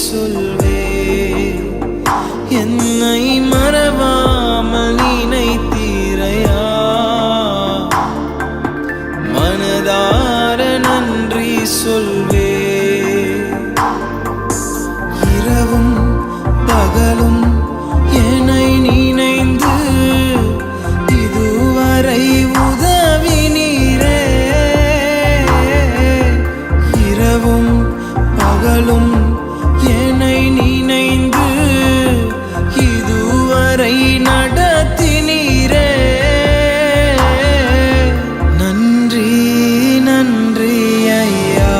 சொல்வே என்னை மறவாமல் நினைத்தீரையா மனதார நன்றி சொல்வே இரவும் பகலும் என்னை நினைந்து இதுவரை உதவினீரே இரவும் பகலும் என்னை நினைந்து இதுவரை நடத்தினீரே நன்றி நன்றி ஐயா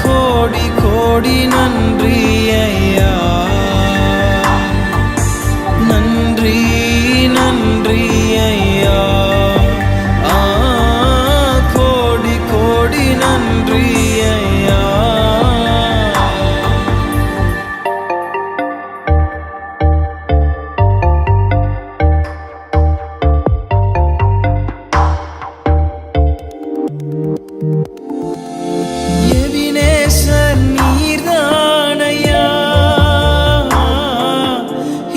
கோடி கோடி நன்றி ஐயா நன்றி நன்றி ஐயா கோடி கோடி நன்றி ஐயா எபினேசர் நீர்தானையா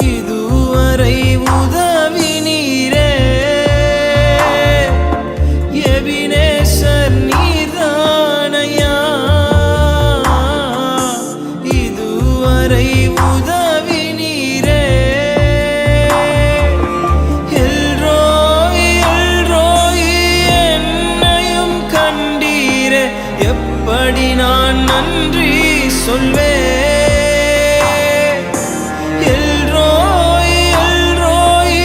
இதுவரை உதவினீரே எபினேசர் நீர்தானையா இதுவரை உதவினீரே எல்ரோய் எல்ரோய் என்னையும் கண்டீரே எப்படி நான் நன்றி சொல்வேன் எல்ரோய் எல்ரோய்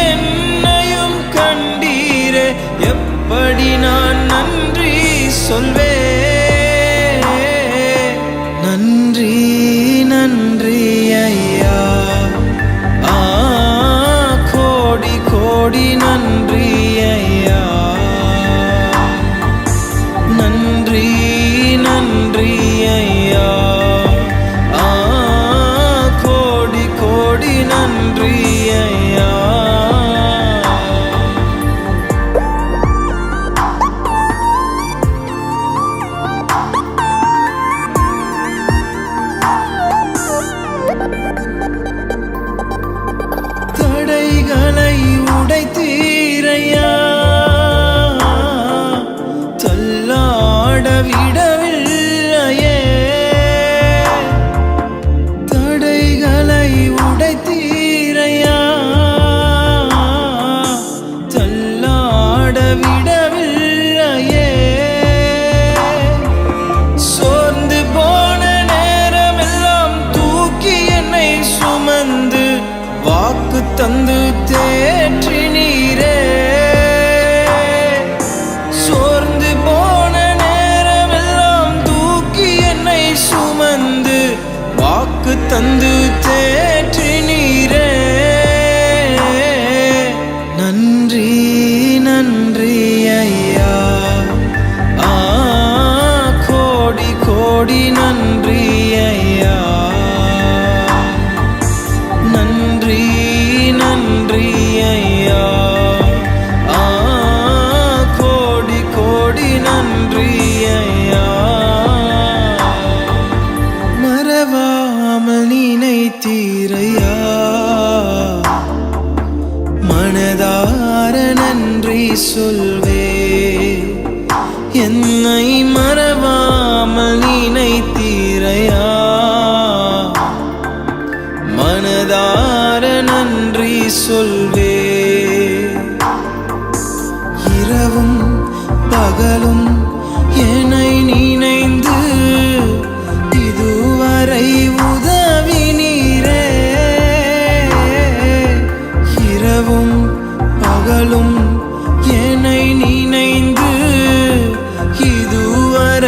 என்னையும் கண்டீரே எப்படி நான் நன்றி சொல்வேன் நன்றி நன்றி ஐயா கோடி கோடி நன்றி ஐயா நன்றி நன்றி ஐயா கோடி கோடி நன்றி ஐயா தடைகளை உடைத்தீரையா தள்ளாட விடவில்லையே தடைகளை உடைத்தீரையா தள்ளாட விடவில்லையே சோர்ந்து போன நேரமெல்லாம் தூக்கி என்னை சுமந்து வாக்கு தந்து தேற்றினீரே சோர்ந்து போன நேரமெல்லாம் தூக்கி என்னை சுமந்து வாக்கு தந்து தேற்றினீரே நன்றி நன்றி ஐயா கோடி கோடி நன்றி ஐயா நன்றி நன்றி ஐயா கோடி கோடி நன்றி ஐயா மறவாமல் நினைத்தீரையா மனதார நன்றி சொல்வே என்னை மறவாமல் நினைத்தீரையா மனதார நன்றி சொல்வே இரவும் பகலும் என்னை நினைந்து இதுவரை உதவினீரே இரவும் பகலும் என்னை நினைந்து இதுவரை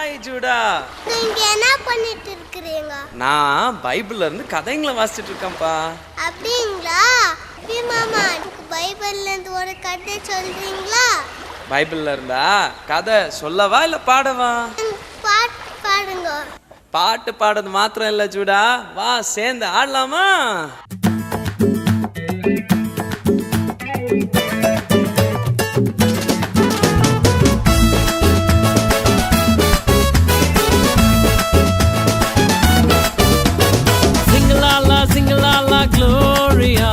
ஹாய் ஜூடா. நீங்க என்ன பண்ணிட்டு இருக்கீங்க? நான் பைபிள்ல இருந்து கதைங்களை வாசிச்சிட்டு இருக்கேன்ப்பா. அப்படிங்களா? மாமா, எனக்கு பைபிள்ல இருந்து ஒரு கதை சொல்றீங்களா? பைபிள்ல இருந்தா கதை சொல்லவா இல்ல பாடவா? பாட்டு பாடுங்க. பாட்டு பாடுறது மாத்திரம் இல்ல ஜூடா, வா சேர்ந்து ஆடலாமா? Gloria,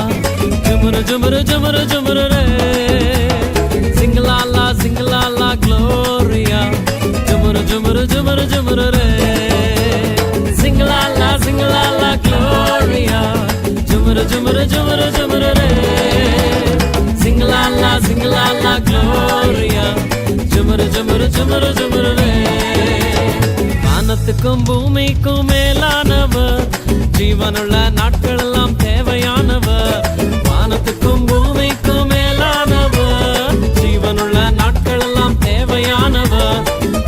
jumuru jumuru jumuru jumuru re. Sing la la Gloria, jumuru jumuru jumuru jumuru re. Sing la la Gloria, jumuru jumuru jumuru jumuru re. Sing la la Gloria, jumuru jumuru jumuru jumuru re. வானத்துக்கும் பூமிக்கும் மேலானவர், ஜீவனுள்ள நாட்கள் எல்லாம் தேவையானவர். வானத்துக்கும் பூமிக்கும் மேலானவர், ஜீவனுள்ள நாட்கள் எல்லாம் தேவையானவர்.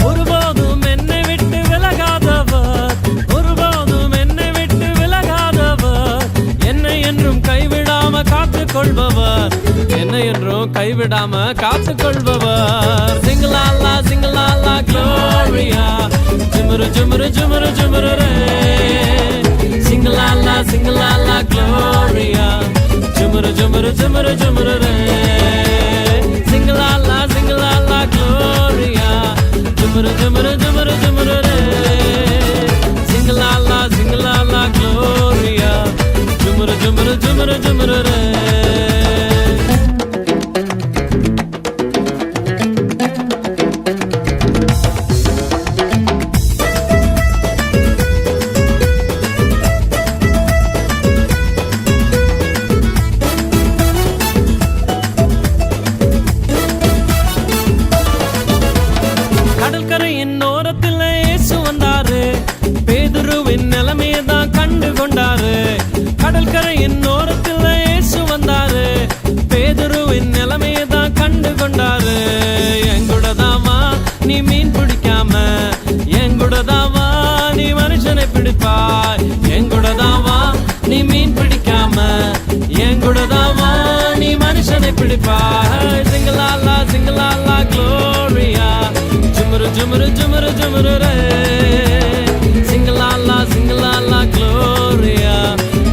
ஒருபோதும் என்னை விட்டு விலகாதவர், ஒருபோதும் என்னை விட்டு விலகாதவர். என்னை என்றும் கைவிடாம காத்துக் கொள்பவர், என்னை என்றும் கைவிடாம காத்துக் கொள்பவர். சிங்கலாலா Gloria, jumuru jumuru jumuru jumuru re. Sing la la Gloria, jumuru jumuru jumuru jumuru re. Sing la la Gloria, jumuru jumuru jumuru jumuru re. Sing la la Gloria, jumuru jumuru jumuru jumuru re. கடற்கரையின் ஓரத்தில் இயேசு வந்தாரு, பேதுருவின் நிலைமையதான் கண்டு கொண்டாரு. கடற்கரையின் ஓரத்தில் இயேசு வந்தாரு, பேதுருவின் நிலைமையதான் கண்டு கொண்டாரு. எங்கூடதாவா நீ மீன் பிடிக்காம, எங்கூடதாவா நீ மனுஷனை பிடிப்பாய். எங்கூடதாவா நீ மீன் பிடிக்காம, எங்கூடதாவா நீ மனுஷனை பிடிப்பாய். சிங்கலாலா Gloria, jumuru jumuru jumuru jumuru re. Sing la la Gloria,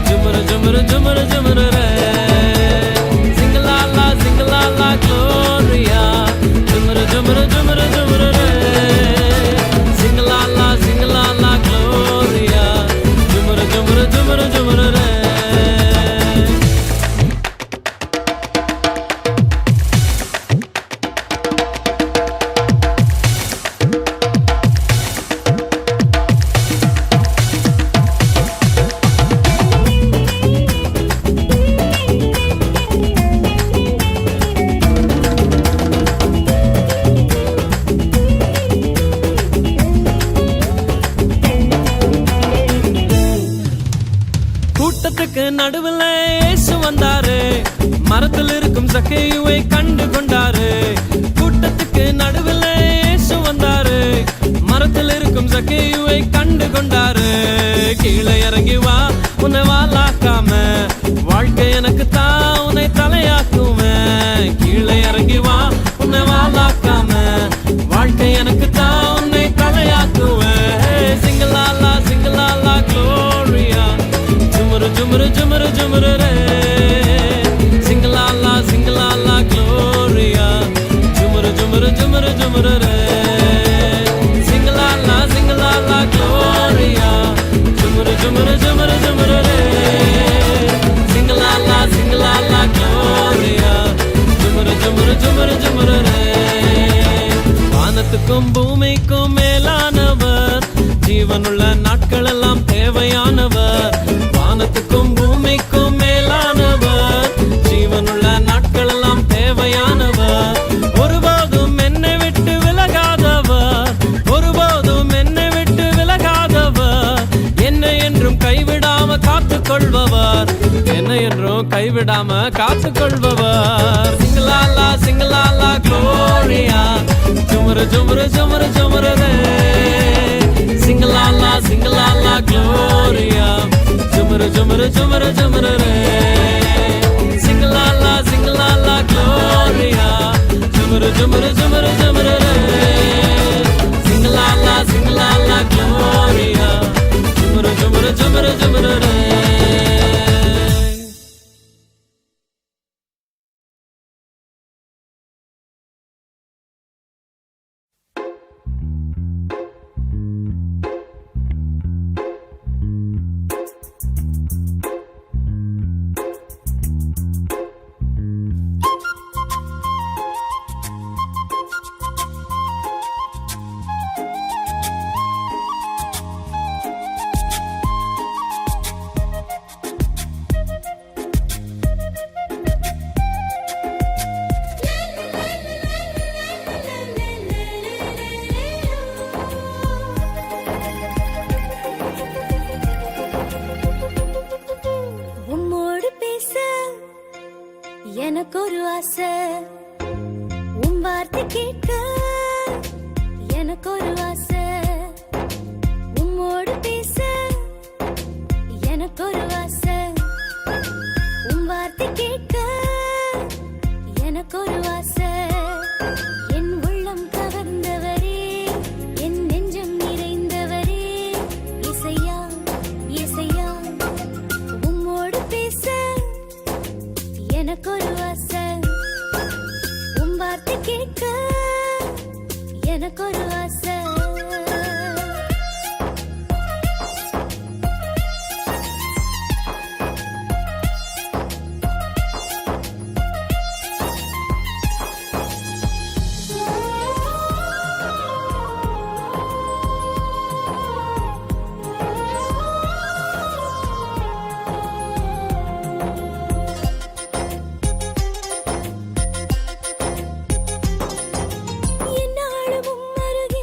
jumuru jumuru jumuru jumuru re. Sing la la Gloria, jumuru jumuru jumuru jumuru re. Sing la la Gloria, jumuru jumuru jumuru jumuru re. கூட்டத்துக்கு நடுவில் இயேசு வந்தாரு, மரத்தில் இருக்கும் சக்கேயுவை கண்டு கொண்டாரு. கூட்டத்துக்கு நடுவில் இயேசு வந்தாரு, மரத்தில் இருக்கும் சக்கேயுவை கண்டு கொண்டாரு. கீழே இறங்கி வா, உன்னை வாலாக்காம, வாழ்க்கை எனக்கு தான் உன்னை தலையாக்குவேன். கீழே இறங்கி வா, உன்னை வாலாக்காம, வாழ்க்கை எனக்கு தான் உன்னை தலையாக்குவேன். சிங்கலாலா Gloria, jumuru jumuru jumuru jumuru re. Sing la la Gloria, jumuru jumuru jumuru jumuru re. Sing la la Gloria, jumuru jumuru jumuru jumuru re. Sing la la Gloria, jumuru jumuru jumuru jumuru re. வானத்துக்கும் பூமிக்கும் மேலானவர், ஜீவனுள்ள நாட்கள் எல்லாம் தேவையானவர். வானத்துக்கும் பூமிக்கும் மேலானவர், ஜீவனுள்ள நாட்கள் எல்லாம் தேவையானவர். ஒருபோதும் என்னை விட்டு விலகாதவர், ஒருபோதும் என்னை விட்டு விலகாதவர். என்னை என்றும் கைவிடாம காத்துக் கொள்பவர், என்னை என்றும் கைவிடாம காத்துக் கொள்பவர். சிங்கலாலா Gloria, jumuru jumuru jumuru jumuru re. ஜுமரு ஜுமரு ஜுமரு ஜுமரு ரே சிங்கலாலா சிங்கலாலா க்ளோரியா ஜுமரு ஜுமரு ஜுமரு ஜுமரு ரே சிங்கலாலா சிங்கலாலா க்ளோரியா ஜுமரு ஜுமரு ஜுமரு ஜுமரு ரே உம்மோடு பேச எனக்கு ஒரு ஆசை, உன் வார்த்தை கேட்க எனக்கு ஒரு ஆசை. உம்மோடு பேச எனக்கு ஒரு ஆசை, உன் வார்த்தை கேட்க எனக்கு ஒரு ஆசை. என் உள்ளம் கவர்ந்தவரே, என் நெஞ்சம் நிறைந்தவரே, இசையா இசையா உம்மோடு பேச எனக்கு ஒரு ஆசை, உன் வார்த்தை கேட்க எனக்கு ஒரு ஆசை. என்னாலும் உம்மருகே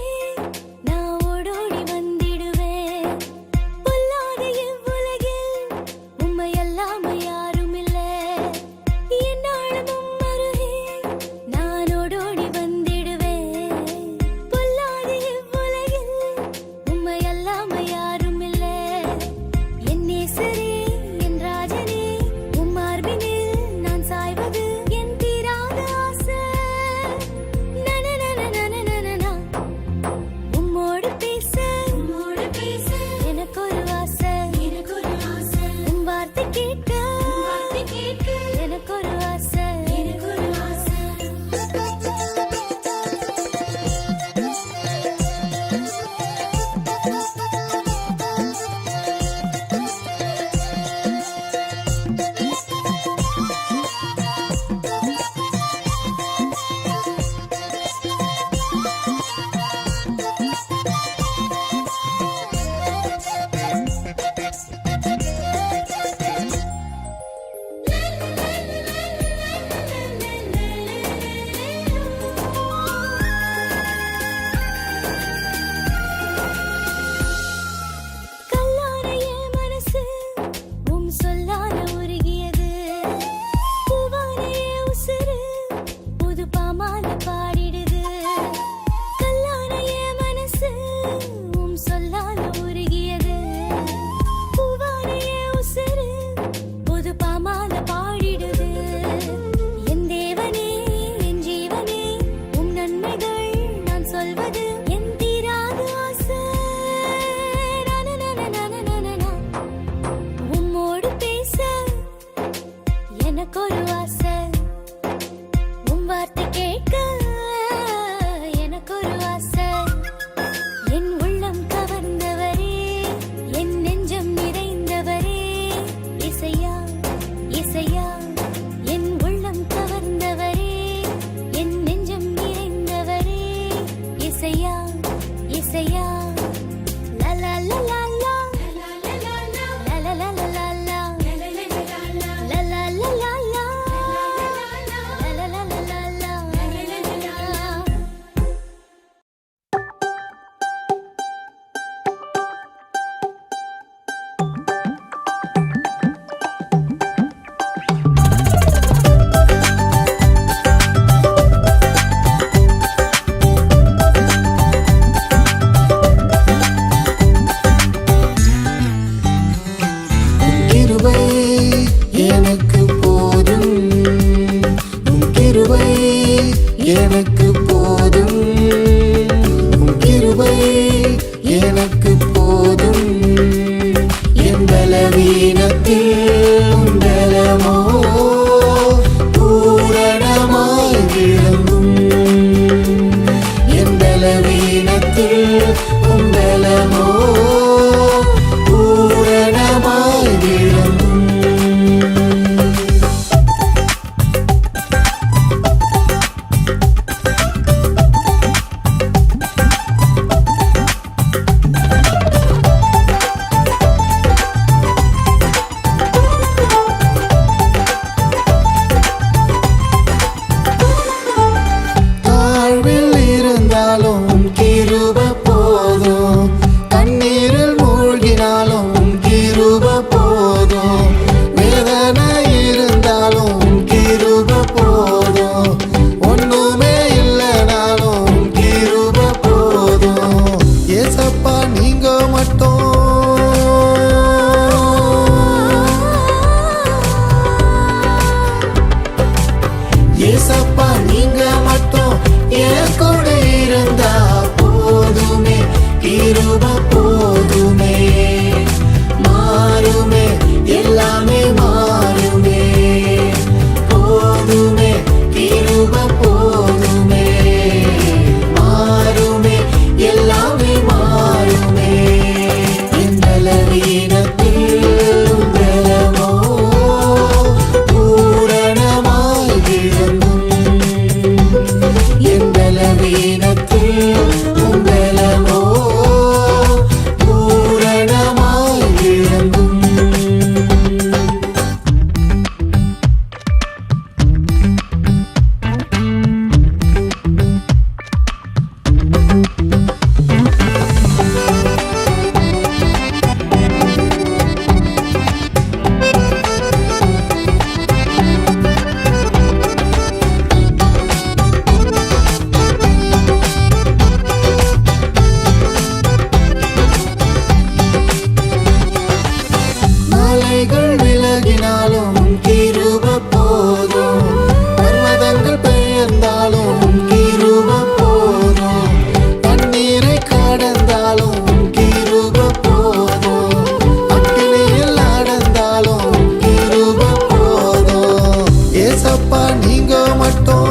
எனக்கு போதும் உம் கிருபை எனக்கு போதும் என் பலவீனத்தில் உம் பலமோ பூரணமாய் விளங்கும் என் பலவீனத்தில் உம் பலமோ பூரணமாய் விளங்கும் தாழ்வில் இருந்தாலும் கிருபை போதும் கண்ணீரில் மூழ்கினாலும் கிருபை போதும் வேதனை இருந்தாலும் கிருபை போதும் ஒண்ணுமே இல்லைனாலும் கிருபை போதும் ஏசப்பா நீங்க மட்டும் ஏசப்பா நீங்க மட்டும் என் கூட இருந்தா போதுமே கிருபை போதுமே மாறுமே எல்லாமே மாறுமே போதுமே கிருபை போதுமே மாறுமே எல்லாமே மாறுமே என் பலவீனத்தில் உம் பலமோ பூரணமாய் விளங்கும் என் பலவீனத்தில் உம் பலமோ பூரணமாய் விளங்கும் மலைகள் விலகினாலும் கிருபை போதும் பர்வதங்கள் பெயர்ந்தாலும் கிருபை போதும் தண்ணீரை கடந்தாலும் கிருபை போதும் அக்கினியில் நடந்தாலும் கிருபை போதும் ஏசப்பா நீங்க மட்டும்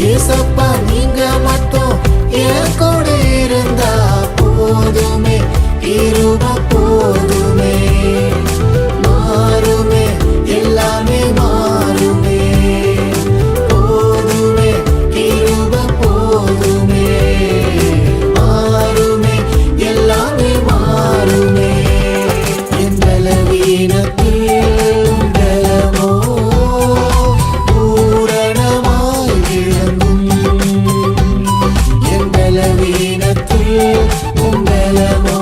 ஏசப்பா நீங்க மட்டும் என் கூட இருந்தா போதுமே கிருபை போதுமே மாறுமே எல்லாமே மாறுமே போதுமே கிருபை போதுமே மாறுமே எல்லாமே மாறுமே என் பலவீனத்தில் உம் பலமோ பூரணமாய் விளங்கும் என் பலவீனத்தில் உம் பலமோ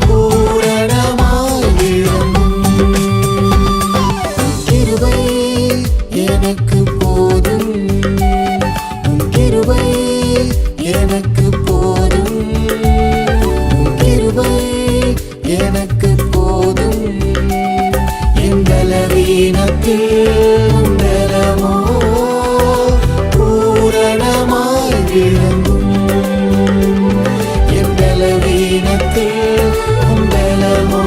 பூரணமாய் விளங்கும் கிருபை எனக்கு போதும் உம் கிருபை எனக்கு போதும் உம் கிருபை எனக்கு போதும் என் பலவீனத்தில் உம் பலமோ பூரணமாய் விளங்கும் என் பலவீனத்தில் உம் பலமோ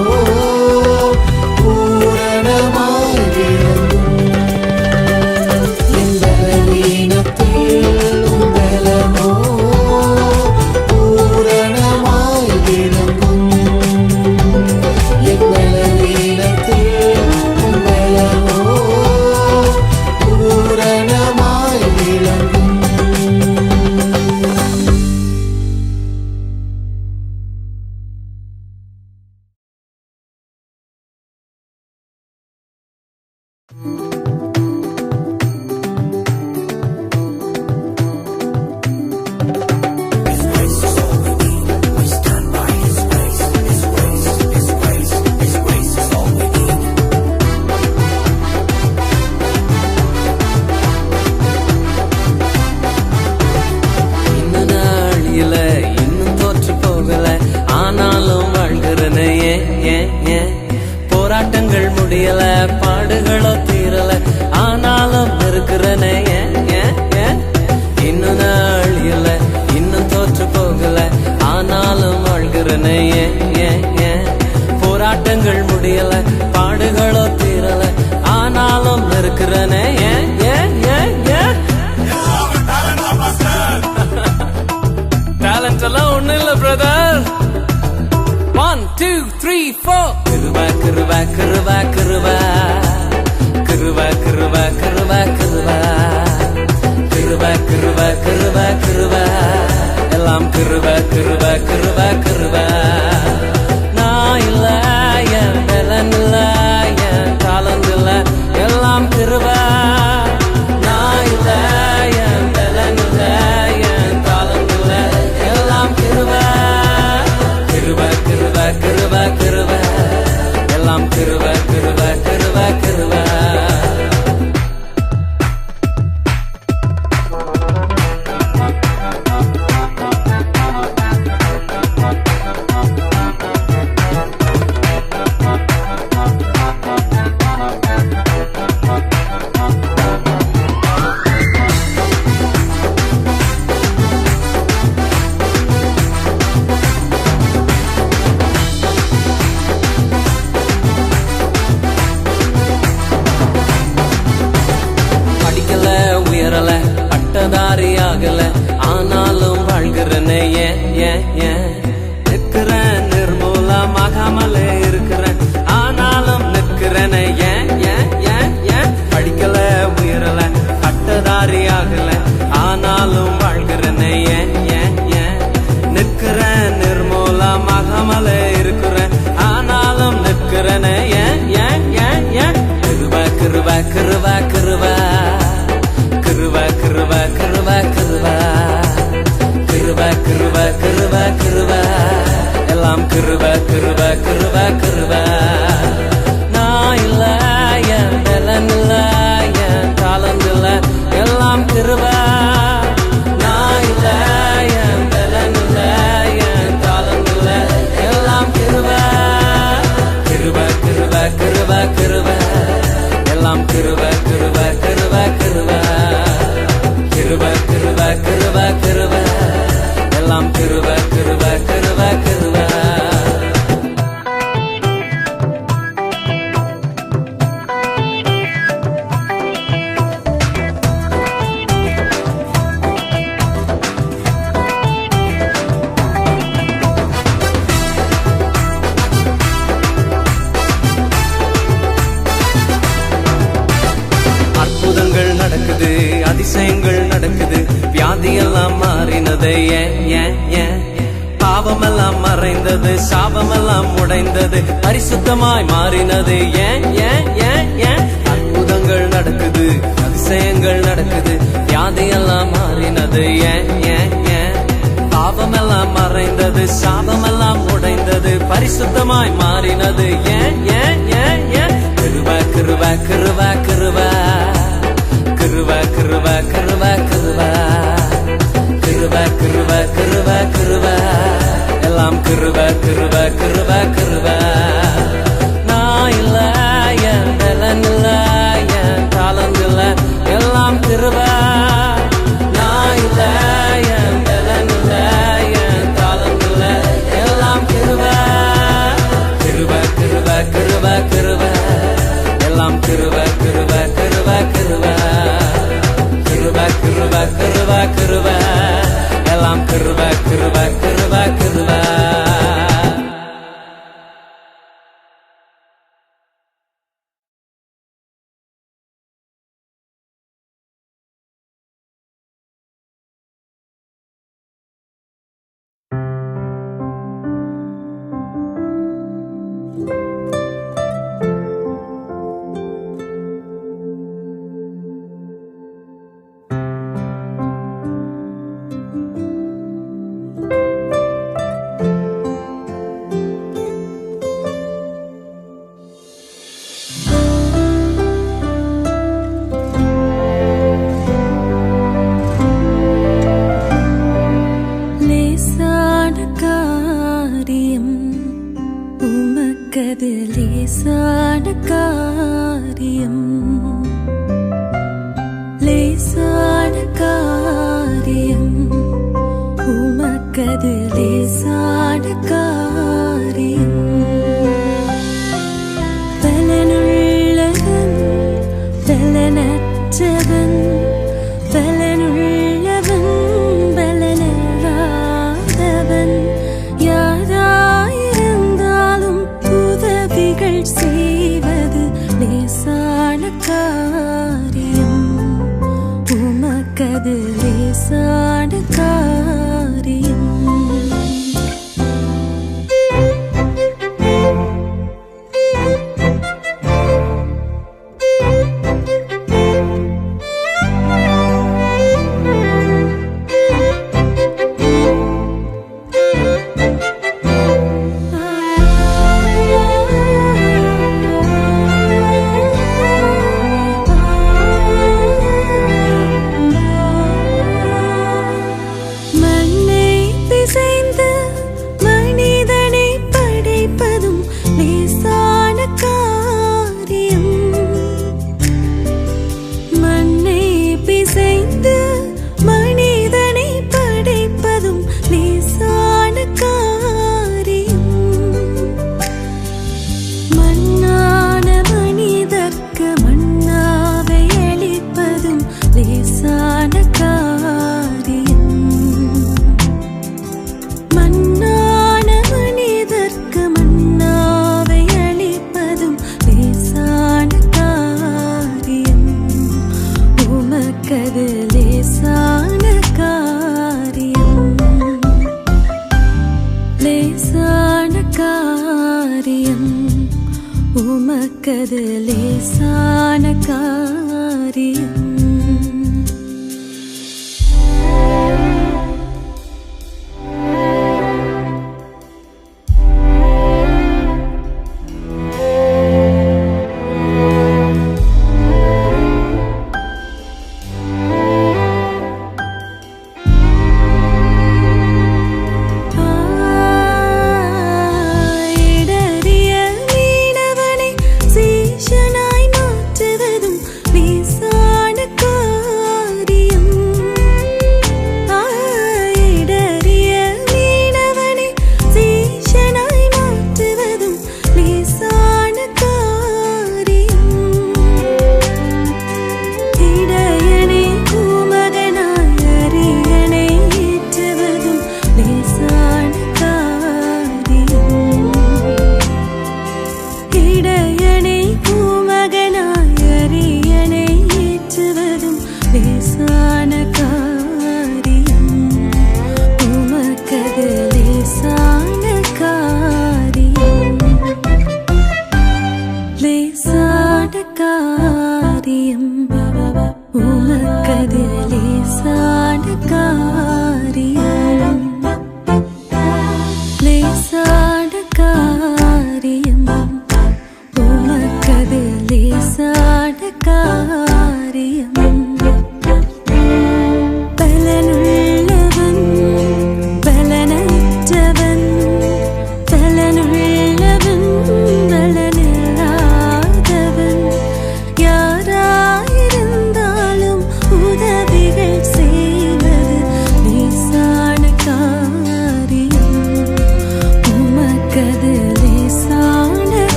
பூரணமாய் விளங்கும் என் பலவீனத்தில் உம் பலமோ பூரணமாய் விளங்கும் என் பலவீனத்தில் உம் பலமோ பூரணமாய் விளங்கும் இன்னும் தோற்று போகல ஆனாலும் வாழ்கிறேன் ஏன் போராட்டங்கள் முடியல, பாடுகளோ தீரல, ஆனாலும் இருக்கிறனே ஏன் ஏன் ஏன் ஏன். டேலண்ட் எல்லாம் ஒண்ணு இல்ல பிரதர். 1 2 3 4 கிருபா கிருபா கிருபா கிருபா கிருபா கிருபா கிருபா கிருபா கிருபா கிருபா கிருபா கிருபா எல்லாம் கிருபா கிருபா கிருபா கிருபா. நான் இல்ல, என் பலன் இல்ல, என் தாளந்து இல்ல, எல்லாம் கிருபா. நான் இல்ல, என் பலன் இல்ல, என் தாளந்து இல்ல, எல்லாம் கிருபா. கிருபா கிருபா கிருபா கிருபா எல்லாம் கிருபா கிருபா கிருபா கிருபா. உயரல, பட்டதாரி ஆகல, ஆனாலும் வாழ்கிறனே ஏன் ஏன் ஏன். நிற்கிறேன் நிர்மூலமாகாமலே இருக்கிறேன், ஆனாலும் நிற்கிறனே ஏன் ஏன் ஏன் ஏன். படிக்கல உயரல, பட்டதாரி ஆகல, ஆனாலும் வாழ்கிறனே ஏன் ஏன் ஏன். நிற்கிறேன் நிர்மூலமாகாமலே இருக்கிறேன், ஆனாலும் நிற்கிறனே ஏன் ஏன் ஏன் ஏன். கிருபா கிருபா கிருபா கிருபா கிருபா கிருபா கிருபா கிருபா கிருபா கிருபா கிருபா கிருபா எல்லாம் கிருபா கிருபா கிருபா கிருபா. நான் இல்ல, என் பலன் இல்ல, என் தாளந்து இல்ல, எல்லாம் கிருபா. நான் இல்ல, என் பலன் இல்ல, என் தாளந்து இல்ல, எல்லாம் கிருபா. கிருபா கிருபா கிருபா கிருபா எல்லாம் கிருபா கிருபா கிருபா கிருபா கிருபா கிருபா கிருபா கிருபா எல்லாம் கிருபா கிருபா கிருபா கிருபா. அற்புதங்கள் நடக்குது, அதிசயங்கள் நடக்குது, வியாதியெல்லாம் மாறினது ஏன் ஏன் ஏன். பாவமெல்லாம் மறைந்தது, சாபமெல்லாம் உடைந்தது, பரிசுத்தமாய் மாறினது ஏன் ஏன் ஏன் ஏன். அற்புதங்கள் நடக்குது, அதிசயங்கள் நடக்குது, வியாதியெல்லாம் மாறினது ஏன் ஏன் ஏன். பாவமெல்லாம் மறைந்தது, சாபமெல்லாம் உடைந்தது, பரிசுத்தமாய் மாறினது ஏன் ஏன் ஏன் ஏன். கிருபா கிருபா கிருபா கிருபா கிருபா கிருபா கிருபா கிருபா கிருபா கிருபா கிருபா கிருபா எல்லாம் கிருபா கிருபா கிருபா கிருபா. நான் இல்ல, என் பலன் இல்ல, என் தாளந்து இல்ல, எல்லாம் கிருபா. நான் இல்ல, என் பலன் இல்ல, என் தாளந்து இல்ல, எல்லாம் கிருபா. கிருபா கிருபா கிருபா கிருபா எல்லாம் கிருபா கிருபா கிருபா கிருபா கிருபா கிருபா கிருபா கிருபா எல்லாம் கிருபா கிருபா கிருபா கிருபா. உமக்கது லேசான காரியம், லேசான காரியம், உமக்கது லேசான காரியம். உமக்கது லேசான காரியம்.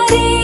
கர்த்தரே